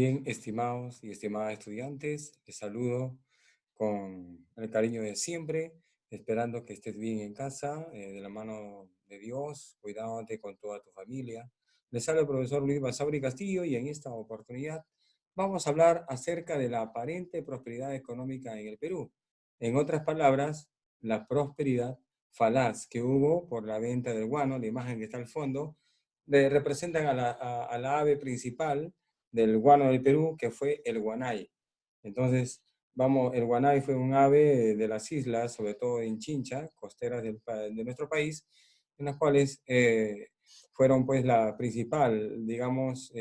Bien, estimados y estimadas estudiantes, les saludo con el cariño de siempre, esperando que estés bien en casa, de la mano de Dios, cuidándote con toda tu familia. Les habla el profesor Luis Basauri Castillo y en esta oportunidad vamos a hablar acerca de la aparente prosperidad económica en el Perú. En otras palabras, la prosperidad falaz que hubo por la venta del guano, la imagen que está al fondo, representan a la ave principal del guano del Perú, que fue el guanay. Entonces, el guanay fue un ave de las islas, sobre todo en Chincha, costeras de nuestro país, en las cuales fueron pues la principal, digamos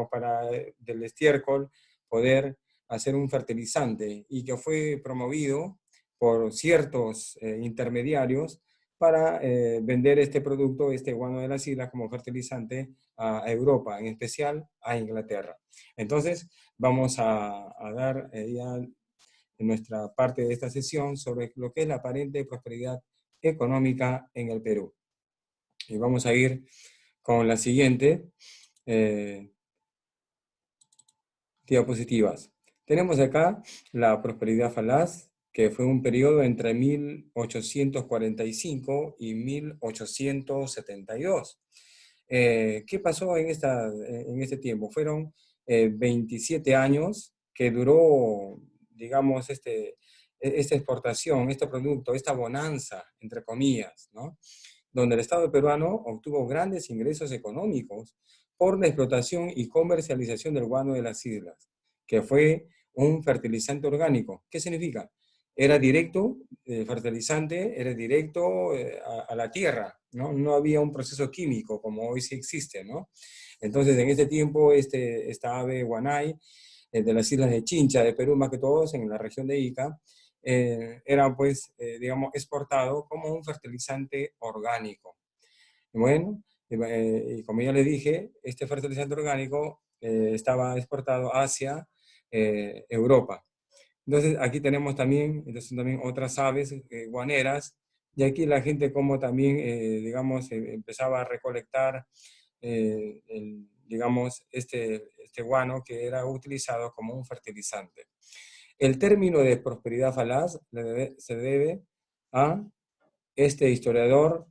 para del estiércol poder hacer un fertilizante y que fue promovido por ciertos intermediarios para vender este producto, este guano de las islas, como fertilizante a Europa, en especial a Inglaterra. Entonces, vamos a dar ya en nuestra parte de esta sesión sobre lo que es la aparente prosperidad económica en el Perú. Y vamos a ir con la siguiente diapositivas. Tenemos acá la prosperidad falaz, que fue un periodo entre 1845 y 1872. ¿Qué pasó en este tiempo? Fueron 27 años que duró, digamos, esta exportación, este producto, esta bonanza, entre comillas, ¿no? Donde el Estado peruano obtuvo grandes ingresos económicos por la explotación y comercialización del guano de las islas, que fue un fertilizante orgánico. ¿Qué significa? Era directo, fertilizante, era directo a la tierra, ¿no? No había un proceso químico como hoy sí existe, ¿no? Entonces, en este tiempo, esta ave guanay, de las islas de Chincha, de Perú, más que todos, en la región de Ica, era, pues, digamos, exportado como un fertilizante orgánico. Bueno, y como ya le dije, este fertilizante orgánico estaba exportado hacia Europa. Entonces, aquí tenemos también, también otras aves guaneras, y aquí la gente como también, digamos, empezaba a recolectar, digamos, este guano que era utilizado como un fertilizante. El término de prosperidad falaz se debe a este historiador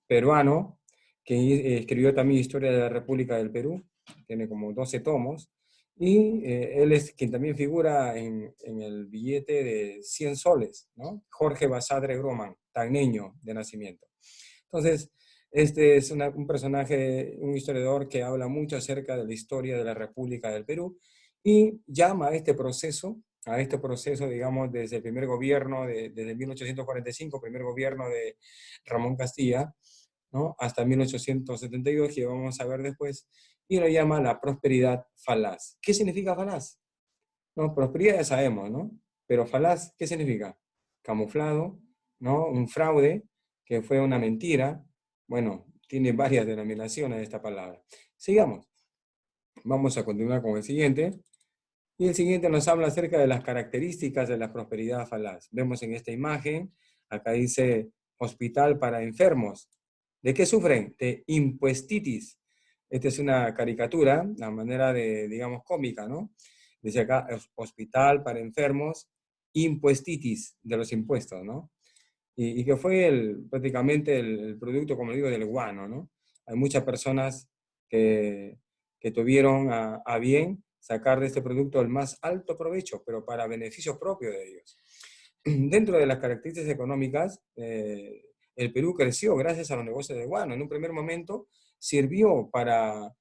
peruano que escribió también Historia de la República del Perú, tiene como 12 tomos, y él es quien también figura en el billete de 100 soles, ¿no? Jorge Basadre Groman, tagneño de nacimiento. Entonces, este es un personaje, un historiador que habla mucho acerca de la historia de la República del Perú y llama a este proceso, digamos, desde el primer gobierno, desde 1845, primer gobierno de Ramón Castilla, ¿no? Hasta 1872, que vamos a ver después, y lo llama la prosperidad falaz. ¿Qué significa falaz? No, prosperidad ya sabemos, ¿no? Pero falaz, ¿qué significa? Camuflado, ¿no? Un fraude, que fue una mentira. Bueno, tiene varias denominaciones esta palabra. Sigamos. Vamos a continuar con el siguiente. Y el siguiente nos habla acerca de las características de la prosperidad falaz. Vemos en esta imagen, acá dice hospital para enfermos. ¿De qué sufren? De impuestitis. Esta es una caricatura, la manera de, digamos, cómica, ¿no? Dice acá, hospital para enfermos, impuestitis, de los impuestos, ¿no? Y que fue prácticamente el producto, como digo, del guano, ¿no? Hay muchas personas que, que tuvieron a bien sacar de este producto el más alto provecho, pero para beneficio propio de ellos. Dentro de las características económicas, el Perú creció gracias a los negocios de guano. En un primer momento sirvió para,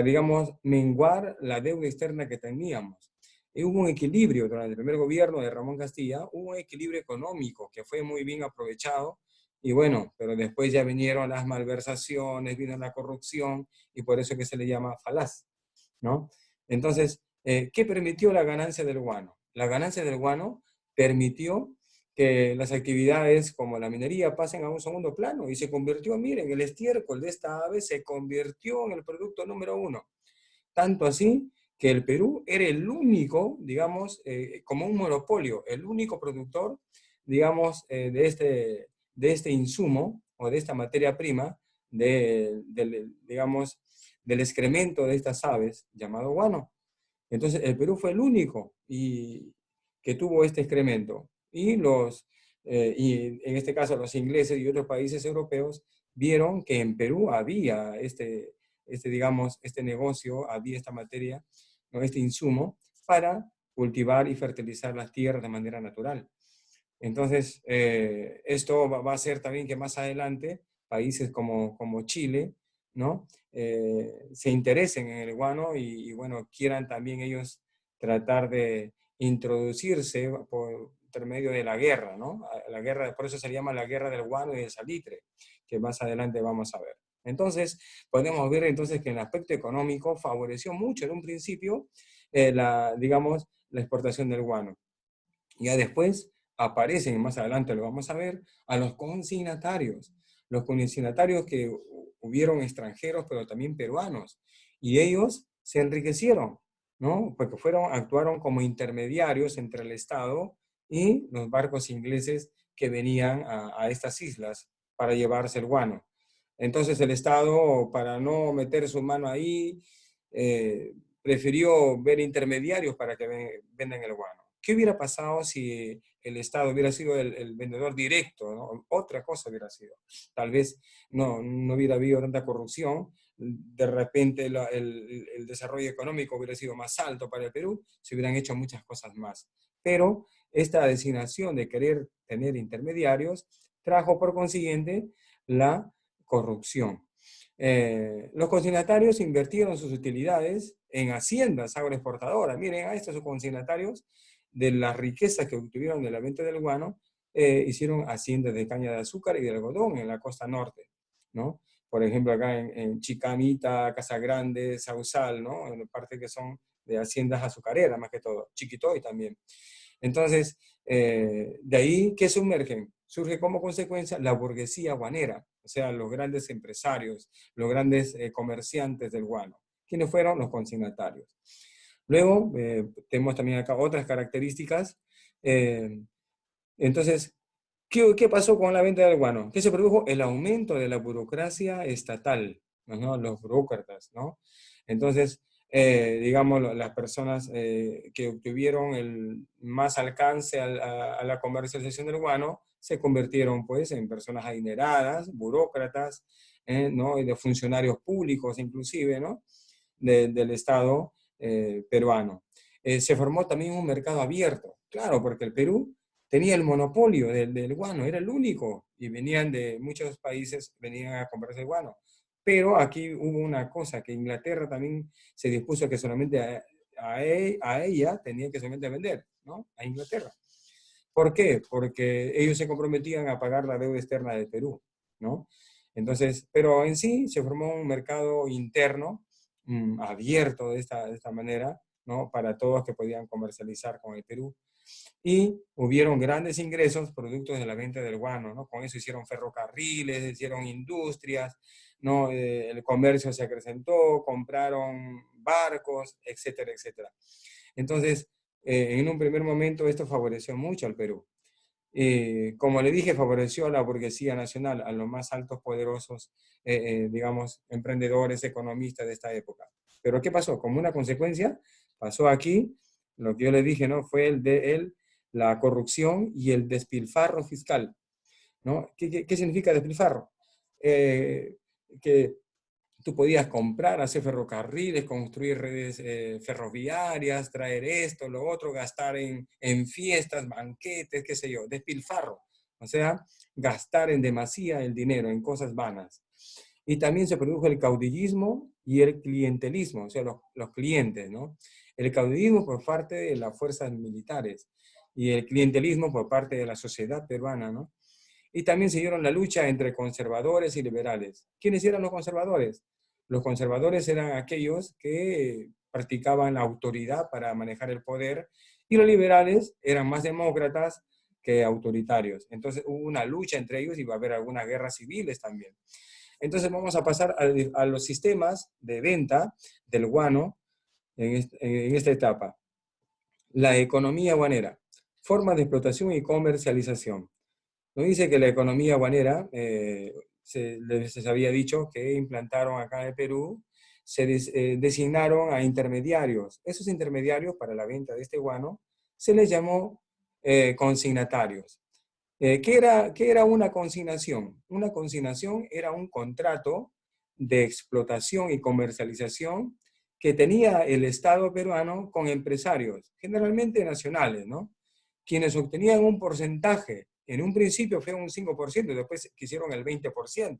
digamos, menguar la deuda externa que teníamos. Y hubo un equilibrio durante el primer gobierno de Ramón Castilla, hubo un equilibrio económico que fue muy bien aprovechado, y bueno, pero después ya vinieron las malversaciones, vino la corrupción, y por eso es que se le llama falaz, ¿no? Entonces, ¿qué permitió la ganancia del guano? La ganancia del guano permitió que las actividades como la minería pasen a un segundo plano y se convirtió, miren, el estiércol de esta ave se convirtió en el producto número uno. Tanto así que el Perú era el único, digamos, como un monopolio, el único productor, digamos, de este insumo o de esta materia prima, digamos, del excremento de estas aves llamado guano. Entonces el Perú fue el único que tuvo este excremento. Y en este caso los ingleses y otros países europeos vieron que en Perú había digamos, este negocio, había esta materia, ¿no? Este insumo para cultivar y fertilizar las tierras de manera natural. Entonces, esto va a hacer también que más adelante países como Chile, ¿no? Se interesen en el guano y, bueno, quieran también ellos tratar de introducirse por intermedio de la guerra, ¿no? La guerra, por eso se llama la guerra del guano y del salitre, que más adelante vamos a ver. Entonces, podemos ver entonces que en el aspecto económico favoreció mucho en un principio, digamos, la exportación del guano. Ya después aparecen, más adelante lo vamos a ver, a los consignatarios. Los consignatarios que hubieron extranjeros, pero también peruanos. Y ellos se enriquecieron, ¿no? Porque actuaron como intermediarios entre el Estado y los barcos ingleses que venían a estas islas para llevarse el guano. Entonces el Estado, para no meter su mano ahí, prefirió ver intermediarios para que vendan el guano. ¿Qué hubiera pasado si el Estado hubiera sido el vendedor directo, ¿no? Otra cosa hubiera sido. Tal vez no hubiera habido tanta corrupción, de repente el desarrollo económico hubiera sido más alto para el Perú, se hubieran hecho muchas cosas más. Pero esta designación de querer tener intermediarios trajo por consiguiente la corrupción. Los consignatarios invirtieron sus utilidades en haciendas agroexportadoras. Miren, a estos consignatarios, de las riquezas que obtuvieron de la venta del guano, hicieron haciendas de caña de azúcar y de algodón en la costa norte, ¿no? Por ejemplo, acá en Chicamita, Casagrande, Sausal, ¿no? En la parte que son de haciendas azucareras, más que todo. Chiquitoy también. Entonces, de ahí, ¿qué sumergen? Surge como consecuencia la burguesía guanera, o sea, los grandes empresarios, los grandes comerciantes del guano. ¿Quiénes fueron? Los consignatarios. Luego, tenemos también acá otras características. Entonces, ¿qué pasó con la venta del guano? ¿Qué se produjo? El aumento de la burocracia estatal, ¿no? Los burócratas, ¿no? Entonces, digamos, las personas que obtuvieron el más alcance a la comercialización del guano se convirtieron, pues, en personas adineradas, burócratas, ¿no? Y de funcionarios públicos, inclusive, ¿no? Del Estado peruano. Se formó también un mercado abierto, claro, porque el Perú tenía el monopolio del guano, era el único, y venían de muchos países, venían a comprarse el guano. Pero aquí hubo una cosa, que Inglaterra también se dispuso que solamente a ella tenían que solamente vender, ¿no? A Inglaterra. ¿Por qué? Porque ellos se comprometían a pagar la deuda externa del Perú, ¿no? Entonces, pero en sí se formó un mercado interno abierto de esta manera, ¿no? Para todos que podían comercializar con el Perú. Y hubieron grandes ingresos productos de la venta del guano, ¿no? Con eso hicieron ferrocarriles, hicieron industrias, ¿no? El comercio se acrecentó, compraron barcos, etcétera, etcétera. Entonces, en un primer momento esto favoreció mucho al Perú. Como le dije, favoreció a la burguesía nacional, a los más altos, poderosos, digamos, emprendedores, economistas de esta época. Pero ¿qué pasó? Como una consecuencia, pasó aquí, lo que yo le dije, ¿no? Fue la corrupción y el despilfarro fiscal, ¿no? ¿Qué significa despilfarro? Que tú podías comprar, hacer ferrocarriles, construir redes ferroviarias, traer esto, lo otro, gastar en fiestas, banquetes, qué sé yo, despilfarro. O sea, gastar en demasía el dinero, en cosas vanas. Y también se produjo el caudillismo y el clientelismo, o sea, los clientes, ¿no? El caudillismo por parte de las fuerzas militares y el clientelismo por parte de la sociedad peruana, ¿no? Y también se dieron la lucha entre conservadores y liberales. ¿Quiénes eran los conservadores? Los conservadores eran aquellos que practicaban la autoridad para manejar el poder y los liberales eran más demócratas que autoritarios. Entonces hubo una lucha entre ellos y va a haber algunas guerras civiles también. Entonces vamos a pasar a los sistemas de venta del guano en esta etapa. La economía guanera, formas de explotación y comercialización. Nos dice que la economía guanera, les había dicho que implantaron acá en Perú designaron a intermediarios. Esos intermediarios para la venta de este guano se les llamó consignatarios. ¿Qué era una consignación? Una consignación era un contrato de explotación y comercialización que tenía el Estado peruano con empresarios, generalmente nacionales, ¿no? Quienes obtenían un porcentaje. En un principio fue un 5%, después quisieron el 20%,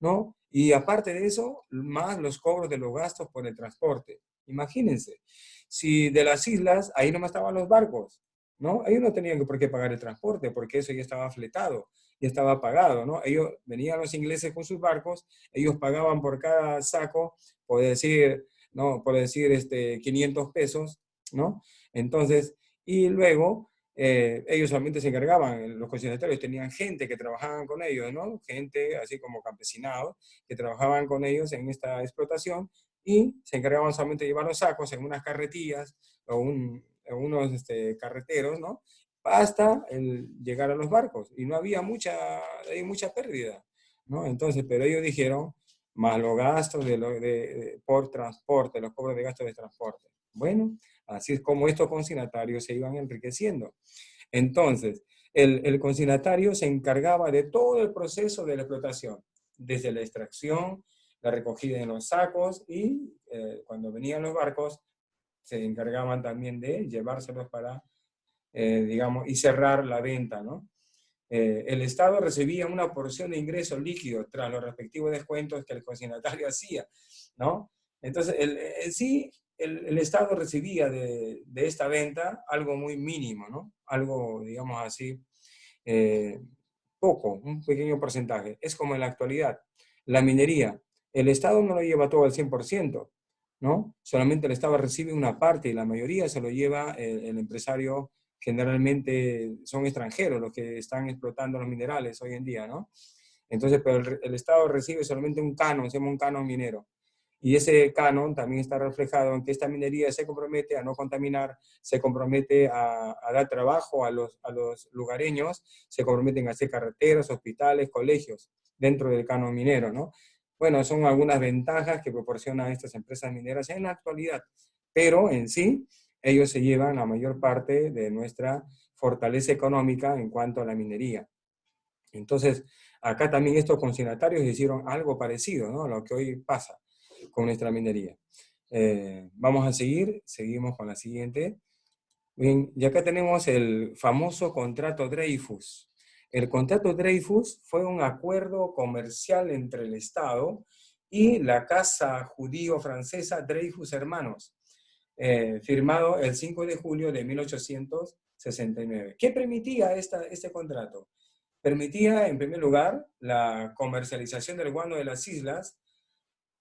¿no? Y aparte de eso, más los cobros de los gastos por el transporte. Imagínense, si de las islas, ahí nomás estaban los barcos, ¿no? Ellos no tenían por qué pagar el transporte, porque eso ya estaba fletado, ya estaba pagado, ¿no? Ellos, venían los ingleses con sus barcos, ellos pagaban por cada saco, por decir, ¿no? Por decir, 500 pesos, ¿no? Entonces, y luego ellos solamente se encargaban, los consignatarios tenían gente que trabajaban con ellos, ¿no? Gente así como campesinados que trabajaban con ellos en esta explotación y se encargaban solamente de llevar los sacos en unas carretillas o unos carreteros, ¿no? Hasta llegar a los barcos. Y no había mucha pérdida, ¿no? Entonces, pero ellos dijeron, más los gastos por transporte, los cobros de gastos de transporte. Bueno, así es como estos consignatarios se iban enriqueciendo. Entonces, el consignatario se encargaba de todo el proceso de la explotación, desde la extracción, la recogida en los sacos y cuando venían los barcos, se encargaban también de llevárselos para, digamos, y cerrar la venta, ¿no? El Estado recibía una porción de ingresos líquidos tras los respectivos descuentos que el consignatario hacía, ¿no? Entonces, en sí, el Estado recibía de esta venta algo muy mínimo, ¿no? Algo, digamos así, eh, poco, un pequeño porcentaje. Es como en la actualidad. La minería, el Estado no lo lleva todo al 100%, ¿no? Solamente el Estado recibe una parte y la mayoría se lo lleva el empresario. Generalmente son extranjeros los que están explotando los minerales hoy en día, ¿no? Entonces, pero el Estado recibe solamente un canon, se llama un canon minero. Y ese canon también está reflejado en que esta minería se compromete a no contaminar, se compromete a dar trabajo a los lugareños, se comprometen a hacer carreteras, hospitales, colegios dentro del canon minero, ¿no? Bueno, son algunas ventajas que proporcionan estas empresas mineras en la actualidad, pero en sí, ellos se llevan la mayor parte de nuestra fortaleza económica en cuanto a la minería. Entonces, acá también estos consignatarios hicieron algo parecido, ¿no? A lo que hoy pasa con nuestra minería. Vamos a seguimos con la siguiente. Bien, y acá tenemos el famoso contrato Dreyfus. El contrato Dreyfus fue un acuerdo comercial entre el Estado y la casa judío-francesa Dreyfus Hermanos, firmado el 5 de julio de 1869. ¿Qué permitía este contrato? Permitía, en primer lugar, la comercialización del guano de las islas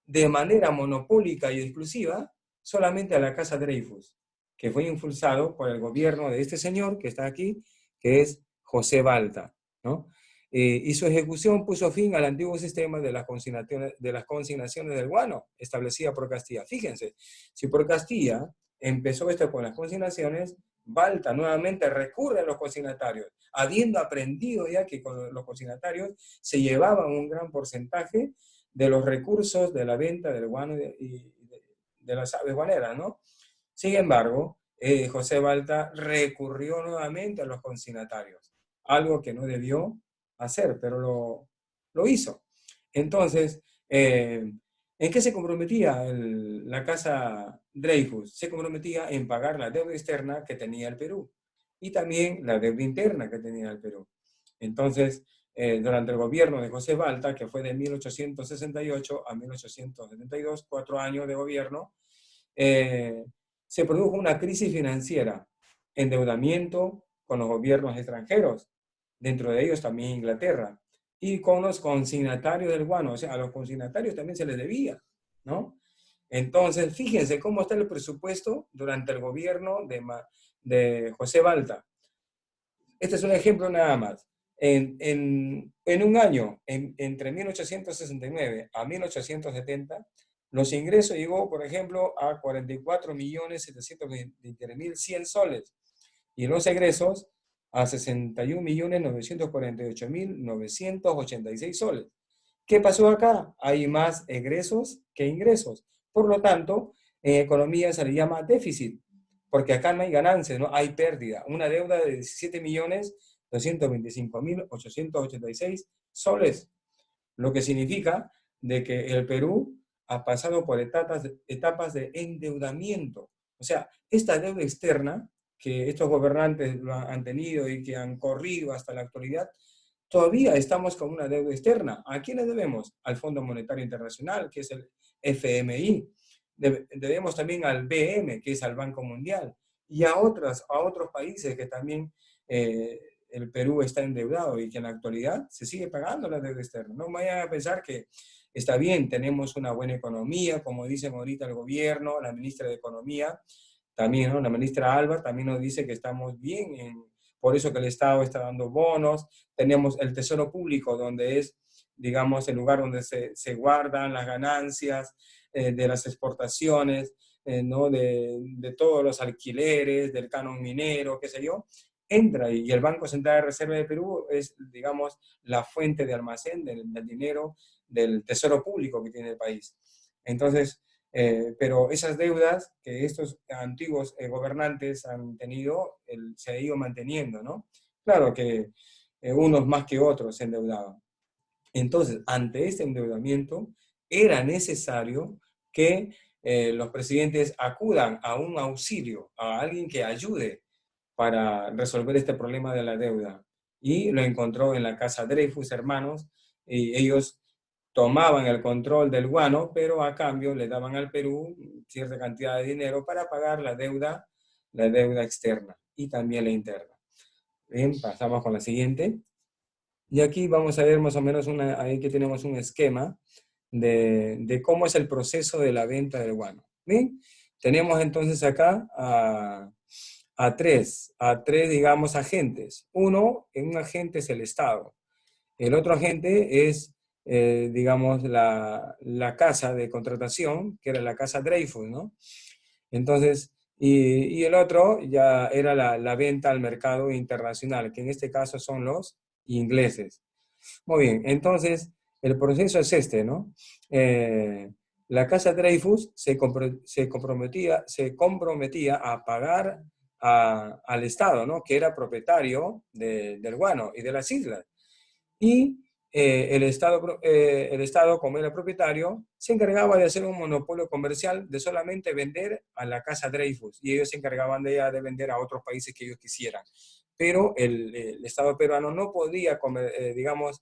de manera monopólica y exclusiva solamente a la Casa Dreyfus, que fue impulsado por el gobierno de este señor que está aquí, que es José Balta, ¿no? Y su ejecución puso fin al antiguo sistema de las consignaciones del guano, establecida por Castilla. Fíjense, si por Castilla empezó esto con las consignaciones, Balta nuevamente recurre a los consignatarios, habiendo aprendido ya que con los consignatarios se llevaban un gran porcentaje de los recursos de la venta del guano y de las aves guaneras, ¿no? Sin embargo, José Balta recurrió nuevamente a los consignatarios, algo que no debió hacer, pero lo hizo. Entonces, ¿en qué se comprometía la casa Dreyfus? Se comprometía en pagar la deuda externa que tenía el Perú y también la deuda interna que tenía el Perú. Entonces, durante el gobierno de José Balta, que fue de 1868 a 1872, 4 años de gobierno, se produjo una crisis financiera, endeudamiento con los gobiernos extranjeros, dentro de ellos también Inglaterra, y con los consignatarios del guano, o sea, a los consignatarios también se les debía, ¿no? Entonces, fíjense cómo está el presupuesto durante el gobierno de José Balta. Este es un ejemplo nada más. En un año, entre 1869 a 1870, los ingresos llegó, por ejemplo, a 44.723.100 soles y los egresos a 61.948.986 soles. ¿Qué pasó acá? Hay más egresos que ingresos. Por lo tanto, en economía se le llama déficit, porque acá no hay ganancias, no hay pérdida. Una deuda de 17.225.886 soles, lo que significa de que el Perú ha pasado por etapas de endeudamiento. O sea, esta deuda externa que estos gobernantes lo han tenido y que han corrido hasta la actualidad, todavía estamos con una deuda externa. ¿A quién le debemos? Al Fondo Monetario Internacional, que es el FMI. Debemos también al BM, que es al Banco Mundial, y a otros países que también el Perú está endeudado y que en la actualidad se sigue pagando la deuda externa. No vayan a pensar que está bien, tenemos una buena economía, como dicen ahorita el gobierno, la ministra de Economía, también, ¿no? La ministra Alba también nos dice que estamos bien, por eso que el Estado está dando bonos, tenemos el Tesoro Público, donde es, digamos, el lugar donde se guardan las ganancias de las exportaciones, ¿no? De todos los alquileres, del canon minero, qué sé yo, entra y el Banco Central de Reserva de Perú es, digamos, la fuente de almacén del dinero del tesoro público que tiene el país. Entonces, pero esas deudas que estos antiguos gobernantes han tenido, se ha ido manteniendo, ¿no? Claro que unos más que otros se endeudaban. Entonces, ante este endeudamiento, era necesario que los presidentes acudan a un auxilio, a alguien que ayude para resolver este problema de la deuda. Y lo encontró en la casa Dreyfus Hermanos, y ellos tomaban el control del guano, pero a cambio le daban al Perú cierta cantidad de dinero para pagar la deuda externa y también la interna. Bien, pasamos con la siguiente. Y aquí vamos a ver más o menos ahí que tenemos un esquema de cómo es el proceso de la venta del guano. Bien, tenemos entonces acá a tres, digamos, agentes. Un agente es el Estado. El otro agente es, digamos, la casa de contratación, que era la casa Dreyfus, ¿no? Entonces, y el otro ya era la venta al mercado internacional, que en este caso son los ingleses. Muy bien, entonces el proceso es este, ¿no? La casa Dreyfus se comprometía a pagar al Estado, ¿no? Que era propietario del guano y de las islas. Y el Estado, como era propietario, se encargaba de hacer un monopolio comercial de solamente vender a la casa Dreyfus y ellos se encargaban de vender a otros países que ellos quisieran. Pero el Estado peruano no podía, digamos,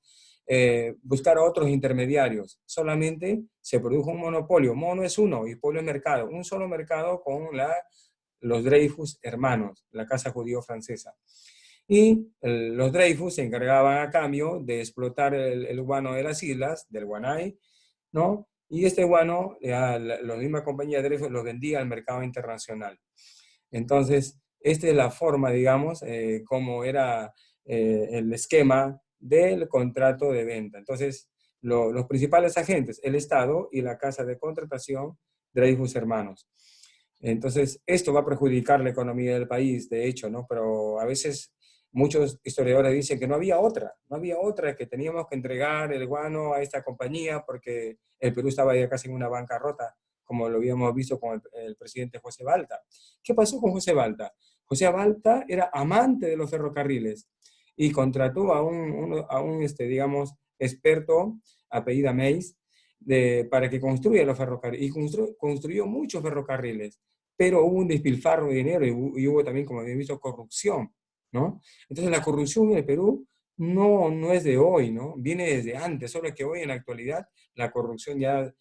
buscar a otros intermediarios. Solamente se produjo un monopolio. Mono es uno y polio es mercado. Un solo mercado con los Dreyfus hermanos, la casa judío-francesa. Y los Dreyfus se encargaban a cambio de explotar el guano de las islas, del Guanay, ¿no? Y este guano, la misma compañía de Dreyfus los vendía al mercado internacional. Entonces, esta es la forma, digamos, como era el esquema del contrato de venta. Entonces, los principales agentes, el Estado y la casa de contratación, Dreyfus Hermanos. Entonces, esto va a perjudicar la economía del país, de hecho, ¿no? Pero a veces muchos historiadores dicen que no había otra, que teníamos que entregar el guano a esta compañía porque el Perú estaba ya casi en una bancarrota, como lo habíamos visto con el presidente José Balta. ¿Qué pasó con José Balta? José Balta era amante de los ferrocarriles y contrató digamos, experto, apellida Meis, para que construya los ferrocarriles. Y construyó muchos ferrocarriles, pero hubo un despilfarro de dinero y hubo también, como habían visto, corrupción, ¿no? Entonces la corrupción en el Perú no es de hoy, ¿no? Viene desde antes, solo que hoy en la actualidad la corrupción ya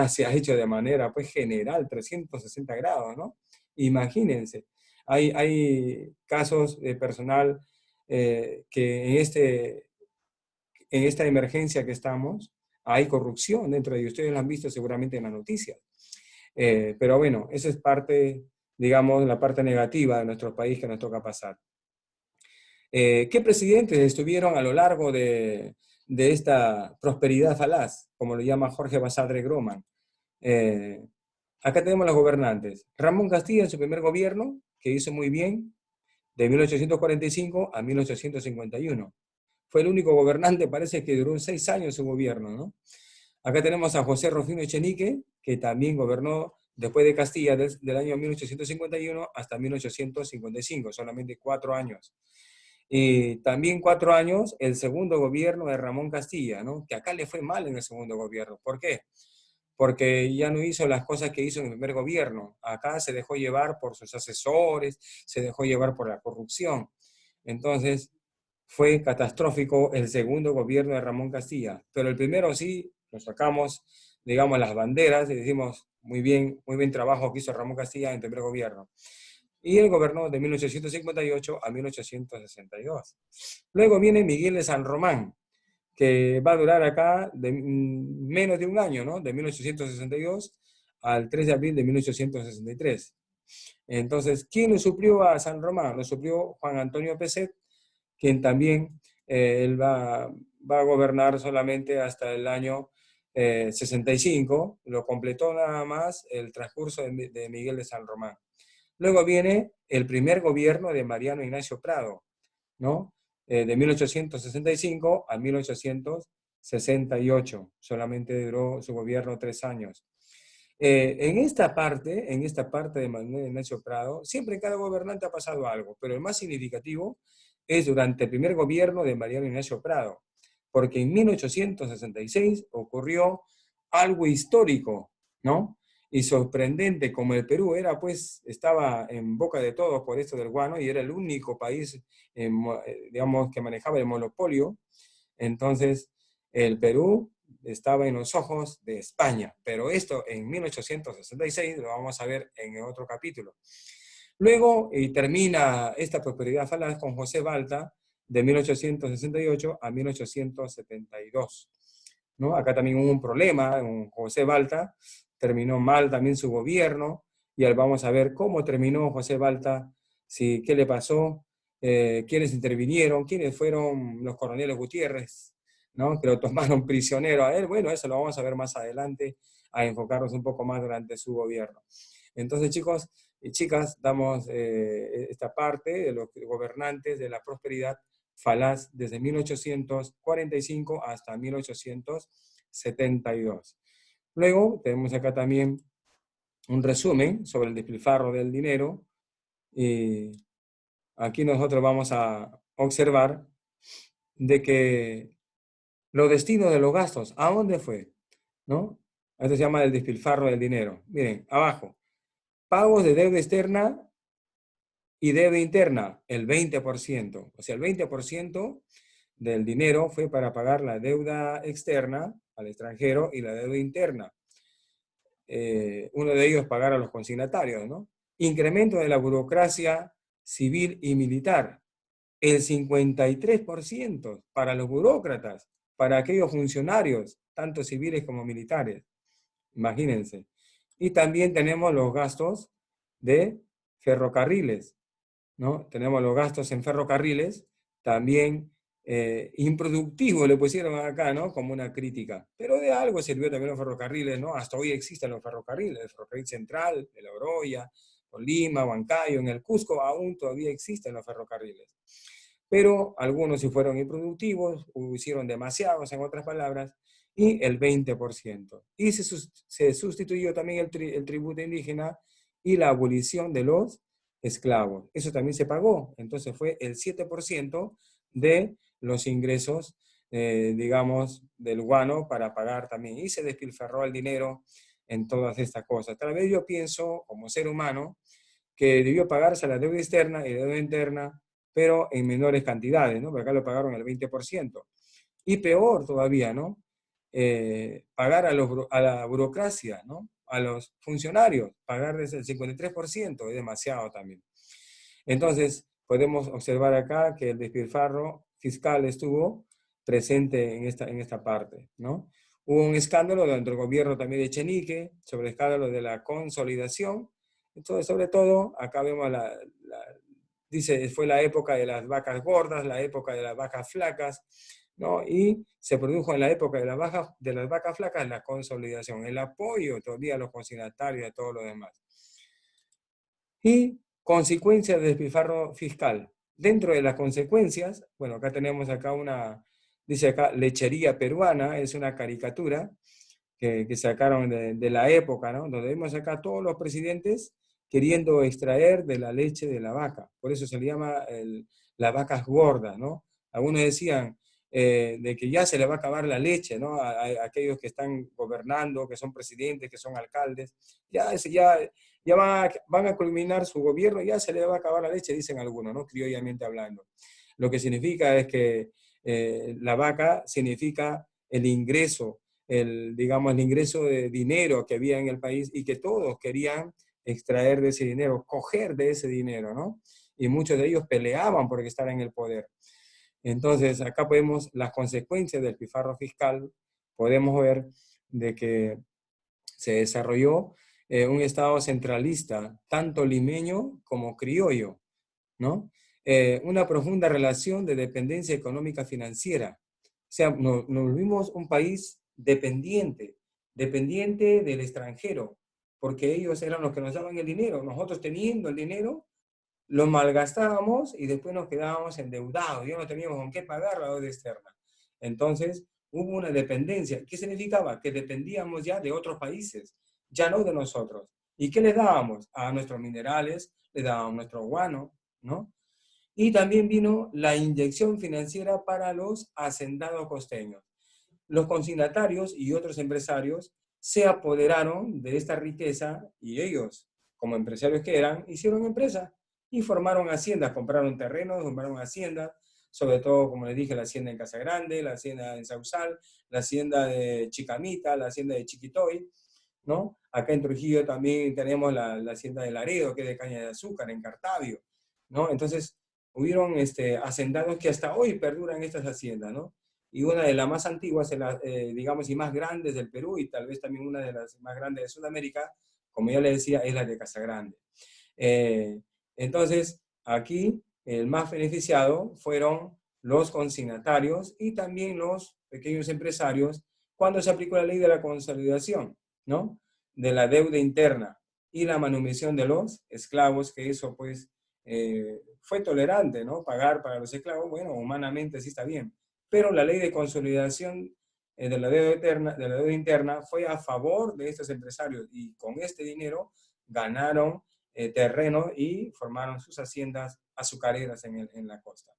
se ha hecho de manera pues general, 360 grados, ¿no? Imagínense, hay casos de personal que en esta emergencia que estamos, hay corrupción dentro de ellos. Ustedes lo han visto seguramente en las noticias. Pero bueno, esa es parte, digamos, la parte negativa de nuestro país que nos toca pasar. ¿Qué presidentes estuvieron a lo largo de esta prosperidad falaz, como lo llama Jorge Basadre Groman? Eh, Acá tenemos los gobernantes. Ramón Castilla en su primer gobierno, que hizo muy bien, de 1845 a 1851. Fue el único gobernante, parece que duró 6 años su gobierno, ¿no? Acá tenemos a José Rufino Echenique, que también gobernó después de Castilla del año 1851 hasta 1855, solamente 4 años. Y también 4 años el segundo gobierno de Ramón Castilla, ¿no? Que acá le fue mal en el segundo gobierno. ¿Por qué? Porque ya no hizo las cosas que hizo en el primer gobierno. Acá se dejó llevar por sus asesores, se dejó llevar por la corrupción. Entonces, fue catastrófico el segundo gobierno de Ramón Castilla. Pero el primero sí, nos sacamos, digamos, las banderas y decimos, muy bien trabajo que hizo Ramón Castilla en el primer gobierno. Y él gobernó de 1858 a 1862. Luego viene Miguel de San Román, que va a durar acá menos de un año, ¿no? De 1862 al 3 de abril de 1863. Entonces, ¿quién lo suplió a San Román? Lo suplió Juan Antonio Peset, quien también él va a gobernar solamente hasta el año 65, lo completó nada más el transcurso de Miguel de San Román. Luego viene el primer gobierno de Mariano Ignacio Prado, ¿no? De 1865 a 1868. Solamente duró su gobierno 3 años. En esta parte de Manuel Ignacio Prado, siempre en cada gobernante ha pasado algo, pero el más significativo es durante el primer gobierno de Mariano Ignacio Prado, porque en 1866 ocurrió algo histórico, ¿no? Y sorprendente, como el Perú era, pues, estaba en boca de todos por esto del guano y era el único país, digamos, que manejaba el monopolio. Entonces, el Perú estaba en los ojos de España, pero esto en 1866 lo vamos a ver en otro capítulo. Luego termina esta prosperidad falaz con José Balta de 1868 a 1872. ¿No? Acá también hubo un problema, José Balta terminó mal también su gobierno, y ahora vamos a ver cómo terminó José Balta, si, qué le pasó, quiénes intervinieron, quiénes fueron los coroneles Gutiérrez, ¿no? Que lo tomaron prisionero a él. Bueno, eso lo vamos a ver más adelante, a enfocarnos un poco más durante su gobierno. Entonces, chicos y chicas, damos esta parte de los gobernantes de la prosperidad falaz desde 1845 hasta 1872. Luego tenemos acá también un resumen sobre el despilfarro del dinero. Y aquí nosotros vamos a observar de que los destinos de los gastos, ¿a dónde fue? ¿No? Esto se llama el despilfarro del dinero. Miren, abajo, pagos de deuda externa y deuda interna, el 20%. O sea, el 20% del dinero fue para pagar la deuda externa al extranjero y la deuda interna. Uno de ellos pagar a los consignatarios, ¿no? Incremento de la burocracia civil y militar, el 53% para los burócratas, para aquellos funcionarios, tanto civiles como militares. Imagínense. Y también tenemos los gastos de ferrocarriles, ¿no? Tenemos los gastos en ferrocarriles, también improductivo le pusieron acá, ¿no? Como una crítica. Pero de algo sirvió también los ferrocarriles, ¿no? Hasta hoy existen los ferrocarriles, el ferrocarril central, de La Oroya, o Lima, Huancayo, en el Cusco aún todavía existen los ferrocarriles. Pero algunos sí fueron improductivos, o hicieron demasiados, en otras palabras, y el 20%. Y se sustituyó también el tributo indígena y la abolición de los esclavos. Eso también se pagó. Entonces fue el 7% de los ingresos, digamos, del guano para pagar también. Y se despilfarró el dinero en todas estas cosas. Tal vez yo pienso, como ser humano, que debió pagarse la deuda externa y la deuda interna, pero en menores cantidades, ¿no? Porque acá lo pagaron el 20%. Y peor todavía, ¿no? Pagar a la burocracia, ¿no? A los funcionarios, pagarles el 53%, es demasiado también. Entonces, podemos observar acá que el despilfarro fiscal estuvo presente en esta parte, ¿no? Hubo un escándalo dentro del gobierno también de Echenique, sobre el escándalo de la consolidación. Entonces, sobre todo, acá vemos dice, fue la época de las vacas gordas, la época de las vacas flacas, ¿no? Y se produjo en la época de las vacas flacas la consolidación, el apoyo todavía a los consignatarios y a todo lo demás. Y consecuencias del despilfarro fiscal. Dentro de las consecuencias, bueno, acá tenemos acá dice acá, lechería peruana, es una caricatura, que sacaron de la época, ¿no? Donde vemos acá todos los presidentes queriendo extraer de la leche de la vaca. Por eso se le llama las vacas gordas, ¿no? Algunos decían de que ya se le va a acabar la leche, ¿no? A aquellos que están gobernando, que son presidentes, que son alcaldes, ya van a culminar su gobierno, ya se le va a acabar la leche, dicen algunos, ¿no? Criollamente hablando. Lo que significa es que la vaca significa el ingreso, digamos, el ingreso de dinero que había en el país y que todos querían extraer de ese dinero, coger de ese dinero, ¿no? Y muchos de ellos peleaban por estar en el poder. Entonces, acá podemos, las consecuencias del despilfarro fiscal, podemos ver de que se desarrolló un Estado centralista, tanto limeño como criollo, ¿no? Una profunda relación de dependencia económica financiera. O sea, nos volvimos un país dependiente, dependiente del extranjero, porque ellos eran los que nos daban el dinero. Nosotros teniendo el dinero, lo malgastábamos y después nos quedábamos endeudados. Ya no teníamos con qué pagar la deuda externa. Entonces, hubo una dependencia. ¿Qué significaba? Que dependíamos ya de otros países, ya no de nosotros. ¿Y qué les dábamos? A nuestros minerales, les dábamos nuestro guano, ¿no? Y también vino la inyección financiera para los hacendados costeños. Los consignatarios y otros empresarios se apoderaron de esta riqueza y ellos, como empresarios que eran, hicieron empresa y formaron haciendas, compraron terrenos, compraron haciendas, sobre todo, como les dije, la hacienda en Casa Grande, la hacienda en Sausal, la hacienda de Chicamita, la hacienda de Chiquitoy, ¿no? Acá en Trujillo también tenemos la hacienda de Laredo, que es de caña de azúcar, en Cartavio, ¿no? Entonces, hubieron hacendados que hasta hoy perduran estas haciendas, ¿no? Y una de las más antiguas, digamos, y más grandes del Perú, y tal vez también una de las más grandes de Sudamérica, como ya le decía, es la de Casagrande. Entonces, aquí el más beneficiado fueron los consignatarios y también los pequeños empresarios cuando se aplicó la ley de la consolidación, ¿no? De la deuda interna y la manumisión de los esclavos, que eso pues fue tolerante, ¿no? Pagar para los esclavos, bueno, humanamente sí está bien, pero la ley de consolidación de la deuda interna fue a favor de estos empresarios y con este dinero ganaron terreno y formaron sus haciendas azucareras en la costa.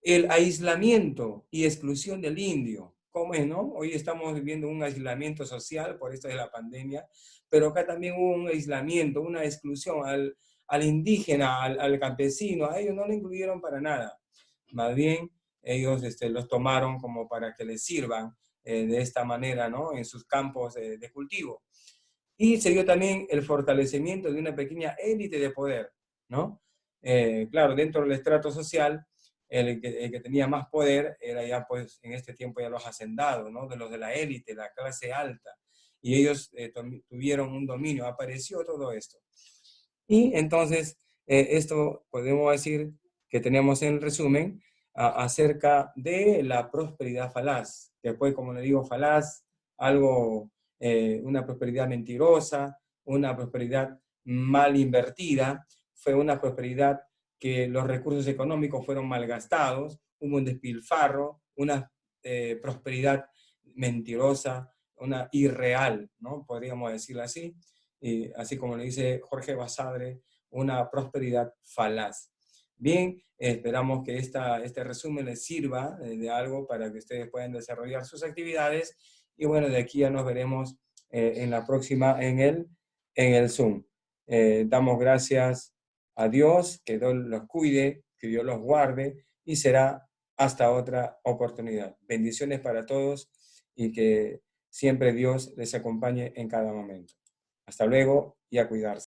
El aislamiento y exclusión del indio. ¿Cómo es, no? Hoy estamos viviendo un aislamiento social por esto de la pandemia, pero acá también hubo un aislamiento, una exclusión al indígena, al campesino, a ellos no lo incluyeron para nada. Más bien, ellos los tomaron como para que les sirvan de esta manera, ¿no? En sus campos de cultivo. Y se dio también el fortalecimiento de una pequeña élite de poder, ¿no? Claro, dentro del estrato social, el que tenía más poder era ya, pues, en este tiempo ya los hacendados, ¿no? De los de la élite, la clase alta. Y ellos tuvieron un dominio, apareció todo esto. Y entonces, esto podemos decir que tenemos en resumen acerca de la prosperidad falaz, que fue, como le digo, falaz, algo, una prosperidad mentirosa, una prosperidad mal invertida, fue una prosperidad que los recursos económicos fueron malgastados, hubo un despilfarro, una prosperidad mentirosa, una irreal, ¿no? Podríamos decirlo así, y así como le dice Jorge Basadre, una prosperidad falaz. Bien, esperamos que este resumen les sirva de algo para que ustedes puedan desarrollar sus actividades y bueno, de aquí ya nos veremos en la próxima en el Zoom. Damos gracias a Dios, que Dios los cuide, que Dios los guarde y será hasta otra oportunidad. Bendiciones para todos y que siempre Dios les acompañe en cada momento. Hasta luego y a cuidarse.